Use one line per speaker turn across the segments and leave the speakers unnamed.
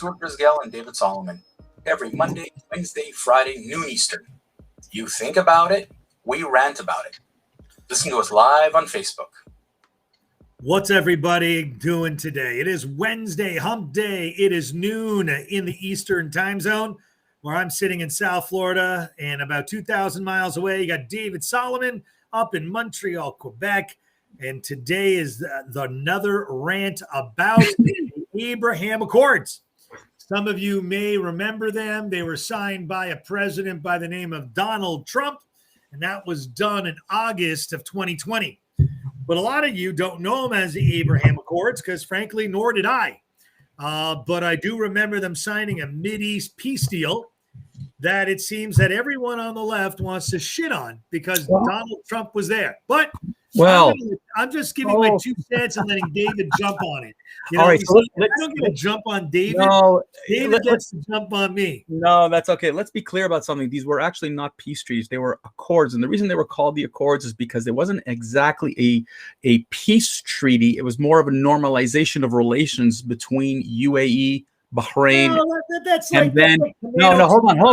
Stuart, Brisgel, and David Solomon. Every Monday, Wednesday, Friday, noon Eastern. You think about it, we rant about it. Listen to us live on Facebook.
What's everybody doing today? It is Wednesday, hump day. It is noon in the Eastern time zone, where I'm sitting in South Florida, and about 2,000 miles away, you got David Solomon up in Montreal, Quebec. And today is another rant about the Abraham Accords. Some of you may remember them. They were signed by a president by the name of Donald Trump, and that was done in August of 2020. But a lot of you don't know them as the Abraham Accords because, frankly, nor did I. But I do remember them signing a Mideast peace deal that it seems that everyone on the left wants to shit on because Donald Trump was there. But I'm just giving my 2 cents and letting David jump on it. You know,
all right, so
I don't get to jump on David.
No,
David gets to jump on me.
No, that's okay. Let's be clear about something. These were actually not peace treaties. They were accords. And the reason they were called the accords is because it wasn't exactly a peace treaty. It was more of a normalization of relations between UAE, Bahrain. Hold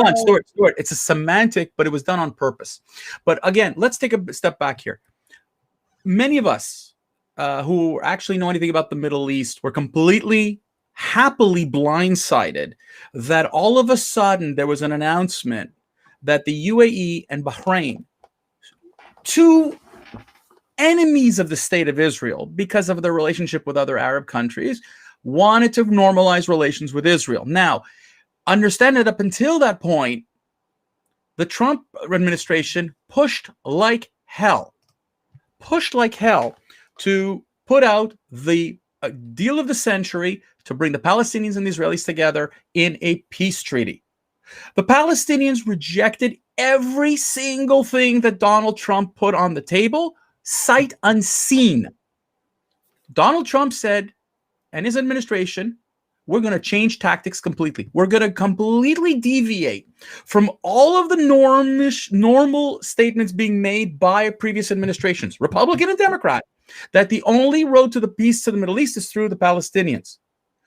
on, Stuart. It's a semantic, but it was done on purpose. But again, let's take a step back here. Many of us who actually know anything about the Middle East were completely, happily blindsided that all of a sudden there was an announcement that the UAE and Bahrain, two enemies of the state of Israel because of their relationship with other Arab countries, wanted to normalize relations with Israel. Now, understand that up until that point, the Trump administration pushed like hell to put out the deal of the century to bring the Palestinians and the Israelis together in a peace treaty. The Palestinians rejected every single thing that Donald Trump put on the table, sight unseen. Donald Trump said, and his administration, we're going to change tactics completely. We're going to completely deviate from all of the normal statements being made by previous administrations, Republican and Democrat, that the only road to the peace to the Middle East is through the Palestinians.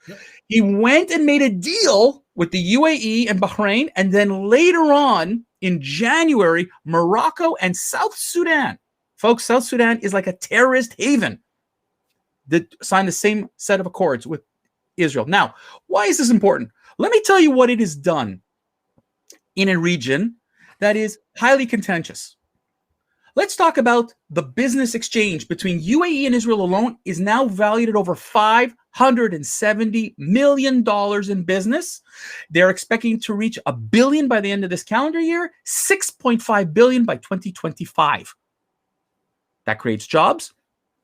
Yep. He went and made a deal with the UAE and Bahrain, and then later on in January, Morocco and South Sudan. Folks, South Sudan is like a terrorist haven that signed the same set of accords with Israel. Now, why is this important? Let me tell you what it has done in a region that is highly contentious. Let's talk about the business exchange between UAE and Israel alone is now valued at over $570 million in business. They're expecting to reach $1 billion by the end of this calendar year, $6.5 billion by 2025. That creates jobs,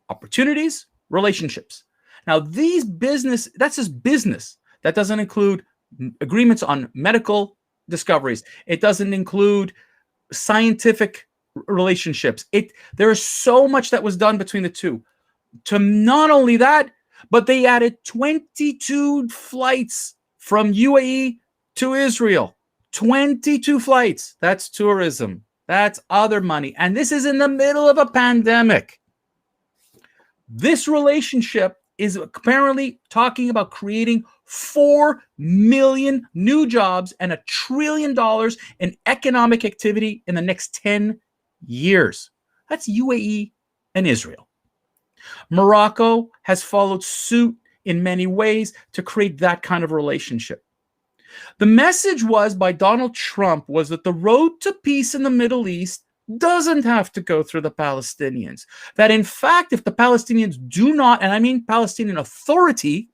opportunities, relationships. Now, that's just business. That doesn't include agreements on medical discoveries. It doesn't include scientific relationships. There is so much that was done between the two. To not only that, but they added 22 flights from UAE to Israel. 22 flights. That's tourism. That's other money. And this is in the middle of a pandemic. This relationship is apparently talking about creating 4 million new jobs and $1 trillion in economic activity in the next 10 years. That's UAE and Israel. Morocco has followed suit in many ways to create that kind of relationship. The message by Donald Trump was that the road to peace in the Middle East doesn't have to go through the Palestinians. That in fact, if the Palestinians do not, and I mean Palestinian Authority,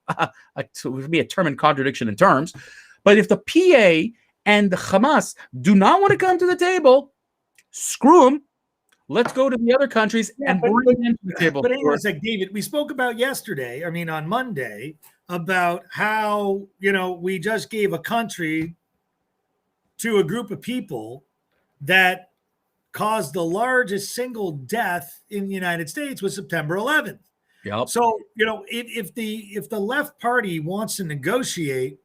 it would be a term in contradiction in terms, but if the PA and the Hamas do not want to come to the table, screw them. Let's go to the other countries and bring them to the table.
But hang on a sec, David, we spoke about on Monday, about how, we just gave a country to a group of people that caused the largest single death in the United States was September 11th.
Yep.
So, if the left party wants to negotiate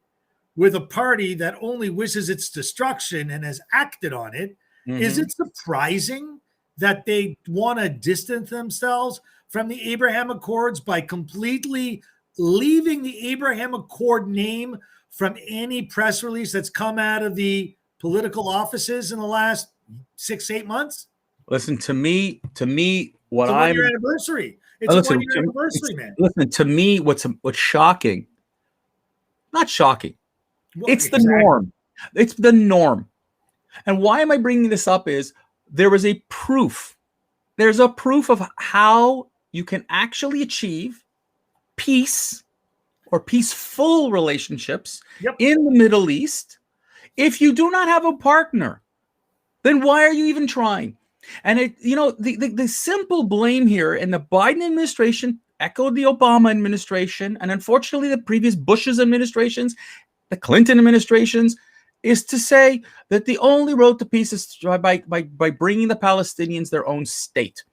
with a party that only wishes its destruction and has acted on it, is it surprising that they want to distance themselves from the Abraham Accords by completely leaving the Abraham Accord name from any press release that's come out of the political offices in the last 6-8 months?
Listen, to me, what
It's a
I'm
one-year anniversary. It's
listen,
a one-year anniversary, man.
listen, to me, what's shocking, not shocking.
Well,
It's the
exactly.
norm. It's the norm. And why am I bringing this up is there is a proof. There's a proof of how you can actually achieve peace or peaceful relationships
Yep.
in the Middle East if you do not have a partner. Then why are you even trying? And the simple blame here, and the Biden administration echoed the Obama administration, and unfortunately the previous Bush's administrations, the Clinton administrations, is to say that the only road to peace is by bringing the Palestinians their own state.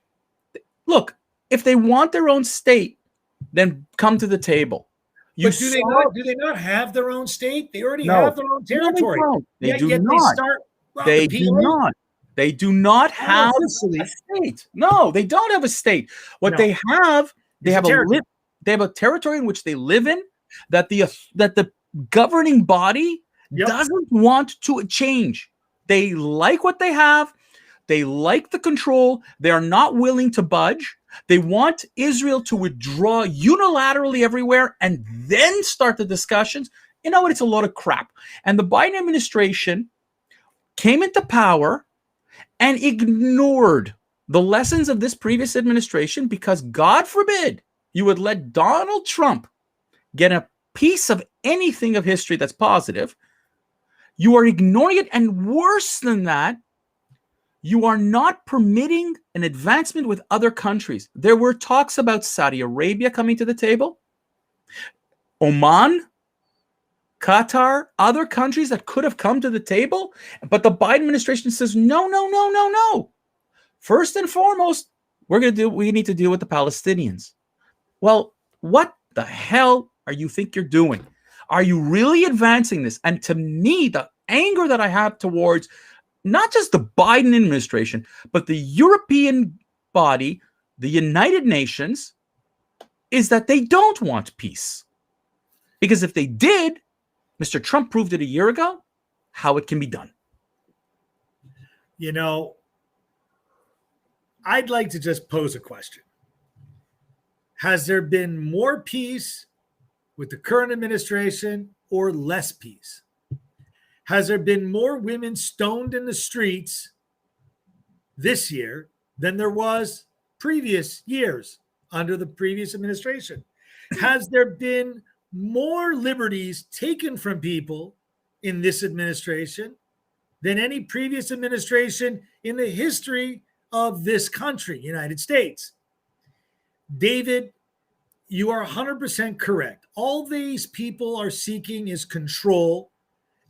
Look, if they want their own state, then come to the table.
But do they not have their own state? They already have their own territory.
No, they do
yet
not.
They start. Well,
They do not. They do not have a state. No, they don't have a state. What they have, they have a territory in which they live in that the governing body doesn't want to change. They like what they have. They like the control. They are not willing to budge. They want Israel to withdraw unilaterally everywhere and then start the discussions. You know what? It's a lot of crap. And the Biden administration came into power and ignored the lessons of this previous administration because, God forbid, you would let Donald Trump get a piece of anything of history that's positive. You are ignoring it. And worse than that, you are not permitting an advancement with other countries. There were talks about Saudi Arabia coming to the table, Oman, Qatar, other countries that could have come to the table. But the Biden administration says, no. First and foremost, we need to deal with the Palestinians. Well, what the hell are you think you're doing? Are you really advancing this? And to me, the anger that I have towards not just the Biden administration, but the European body, the United Nations, is that they don't want peace. Because if they did, Mr. Trump proved it a year ago, how it can be done.
You know, I'd like to just pose a question. Has there been more peace with the current administration or less peace? Has there been more women stoned in the streets this year than there was previous years under the previous administration? Has there been more liberties taken from people in this administration than any previous administration in the history of this country, United States? David, you are 100% correct. All these people are seeking is control.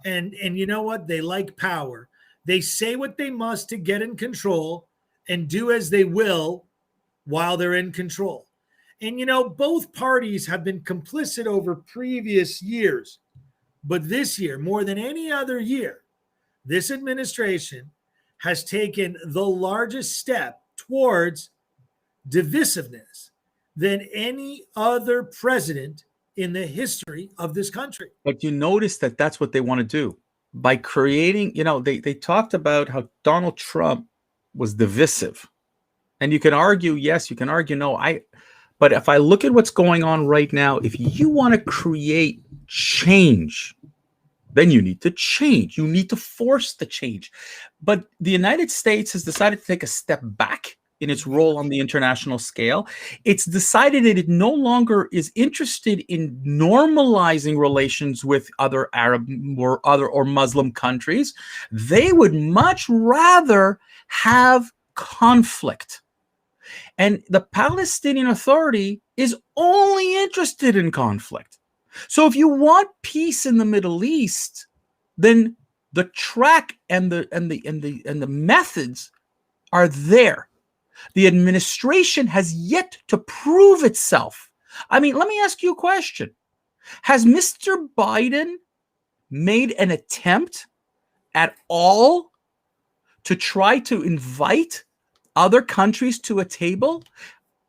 And you know what? They like power. They say what they must to get in control and do as they will while they're in control. And, you know, both parties have been complicit over previous years. But this year, more than any other year, this administration has taken the largest step towards divisiveness than any other president in the history of this country.
But you notice that that's what they want to do by creating, they talked about how Donald Trump was divisive. And you can argue, yes, you can argue, no. But if I look at what's going on right now, if you want to create change, then you need to change. You need to force the change. But the United States has decided to take a step back in its role on the international scale. It's decided that it no longer is interested in normalizing relations with other Arab or Muslim countries. They would much rather have conflict. And the Palestinian Authority is only interested in conflict. So if you want peace in the Middle East, then the track and the methods are there. The administration has yet to prove itself. I mean, let me ask you a question. Has Mr. Biden made an attempt at all to try to invite other countries to a table?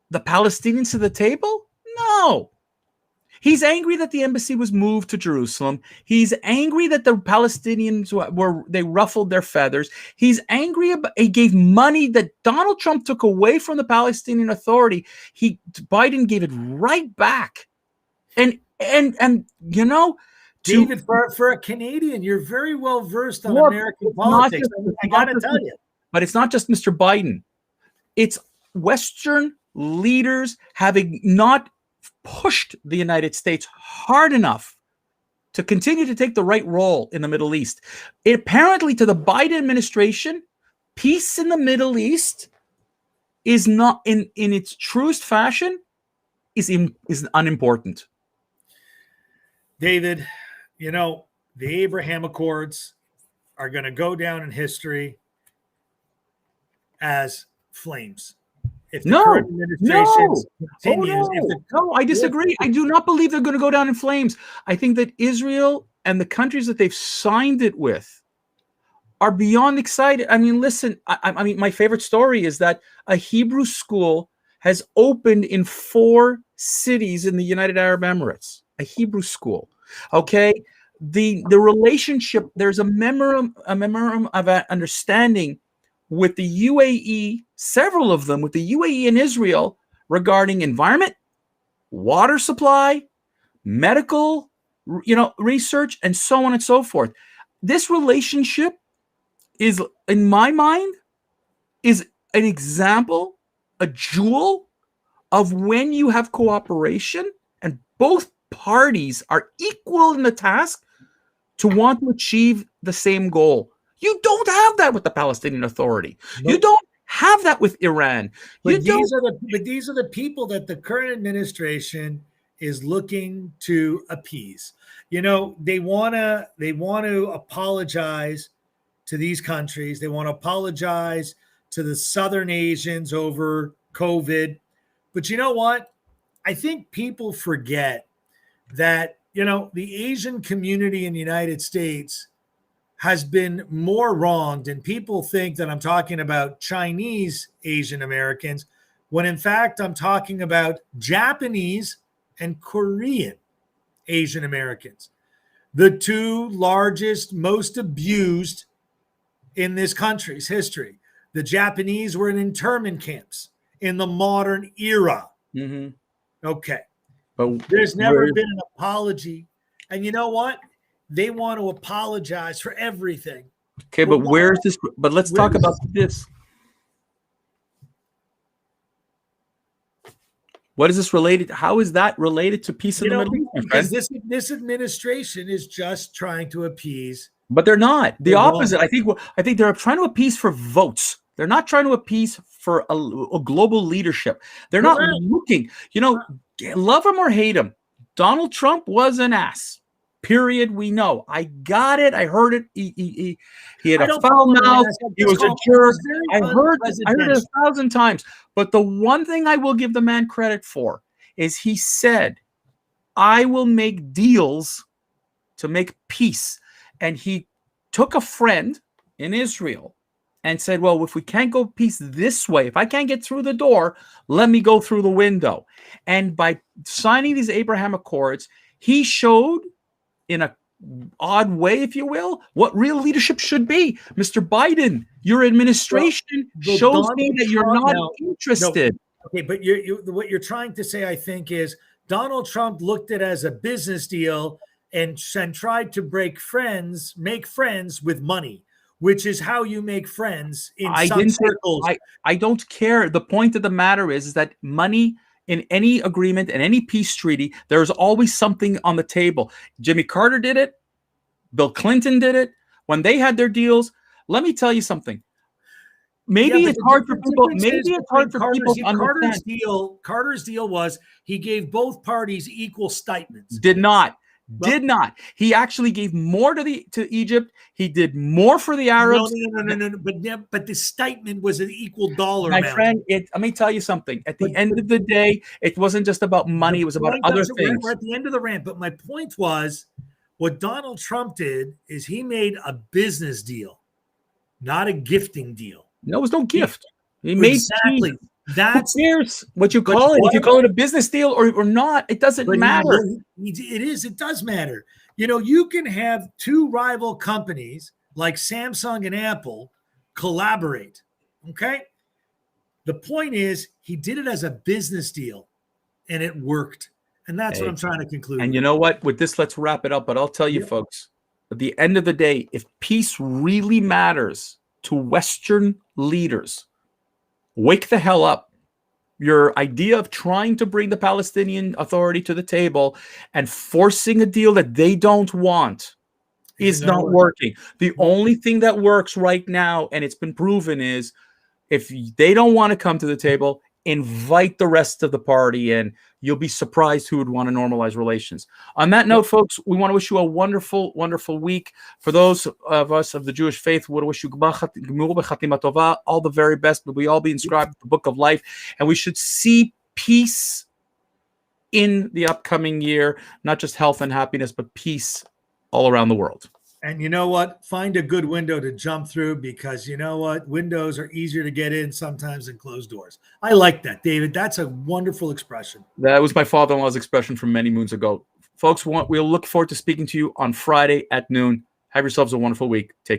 The Palestinians to the table? No. He's angry that the embassy was moved to Jerusalem. He's angry that the Palestinians they ruffled their feathers. He's angry about he gave money that Donald Trump took away from the Palestinian Authority. Biden gave it right back. And you know,
David, for a Canadian, you're very well versed on American politics. I got to tell you.
But it's not just Mr. Biden. It's Western leaders having not pushed the United States hard enough to continue to take the right role in the Middle East. Apparently, to the Biden administration, peace in the Middle East is not, in its truest fashion, is unimportant.
David, you know, the Abraham Accords are going to go down in history as flames. If the current administration continues,
no, I disagree. I do not believe they're going to go down in flames. I think that Israel and the countries that they've signed it with are beyond excited. I mean, listen, I mean, my favorite story is that a Hebrew school has opened in 4 cities in the United Arab Emirates. A Hebrew school. Okay. The relationship, there's a memorandum of understanding with the UAE, several of them with the UAE and Israel regarding environment, water supply, medical, research, and so on and so forth. This relationship is, in my mind, is an example, a jewel of when you have cooperation and both parties are equal in the task to want to achieve the same goal. You don't have that with the Palestinian Authority. Nope. You don't have that with Iran.
But these are the people that the current administration is looking to appease. You know, they want to apologize to these countries. They want to apologize to the Southern Asians over COVID. But you know what? I think people forget that, you know, the Asian community in the United States has been more wronged, and people think that I'm talking about Chinese Asian Americans, when in fact I'm talking about Japanese and Korean Asian Americans, the 2 largest, most abused in this country's history. The Japanese were in internment camps in the modern era.
Mm-hmm.
Okay. But there's never been an apology. And you know what? They want to apologize for everything.
Okay, but where's this? But let's talk about this. What is this related? How is that related to peace in the Middle East?
Because this administration is just trying to appease.
But they're not. The opposite. I think they're trying to appease for votes. They're not trying to appease for a global leadership. They're not looking. You know, love him or hate him, Donald Trump was an ass. Period. We know. I got it. I heard it. He had a foul mouth. He was a jerk. I heard it 1,000 times. But the one thing I will give the man credit for is he said, I will make deals to make peace. And he took a friend in Israel and said, well, if we can't go peace this way, if I can't get through the door, let me go through the window. And by signing these Abraham Accords, he showed, in a odd way, if you will, what real leadership should be. Mr. Biden, your administration shows me that you're not interested.
Okay, but what you're trying to say, I think, is Donald Trump looked at it as a business deal and tried to make friends with money, which is how you make friends in some circles.
I don't care. The point of the matter is that money, in any agreement and any peace treaty, there's always something on the table. Jimmy Carter did it. Bill Clinton did it. When they had their deals, let me tell you something. Maybe it's hard for people. Maybe it's hard for people to understand.
Carter's deal was he gave both parties equal stipends.
Did not. He actually gave more to Egypt. He did more for the Arabs.
No. But the stipend was an equal dollar amount.
My friend, let me tell you something. At the end of the day, it wasn't just about money. It was about other things.
We're at the end of the rant. But my point was, what Donald Trump did is he made a business deal, not a gifting deal.
No, it was no gift. He made peace.
That's
Who cares what you
but
call it? If
what
you call it a business deal or not, it doesn't
But
matter.
it does matter. You can have two rival companies like Samsung and Apple collaborate. Okay. The point is, he did it as a business deal and it worked. And that's what I'm trying to conclude.
And you know what? With this, let's wrap it up. But I'll tell you, folks, at the end of the day, if peace really matters to Western leaders, wake the hell up. Your idea of trying to bring the Palestinian Authority to the table and forcing a deal that they don't want is not working. The only thing that works right now, and it's been proven, is if they don't want to come to the table, invite the rest of the party in. You'll be surprised who would want to normalize relations. On that note, folks, we want to wish you a wonderful, wonderful week. For those of us of the Jewish faith, we want to wish you all the very best. But we all be inscribed in the book of life, and we should see peace in the upcoming year, not just health and happiness, but peace all around the world.
And you know what? Find a good window to jump through, because you know what? Windows are easier to get in sometimes than closed doors. I like that, David. That's a wonderful expression.
That was my father-in-law's expression from many moons ago. Folks, we'll look forward to speaking to you on Friday at noon. Have yourselves a wonderful week. Take care.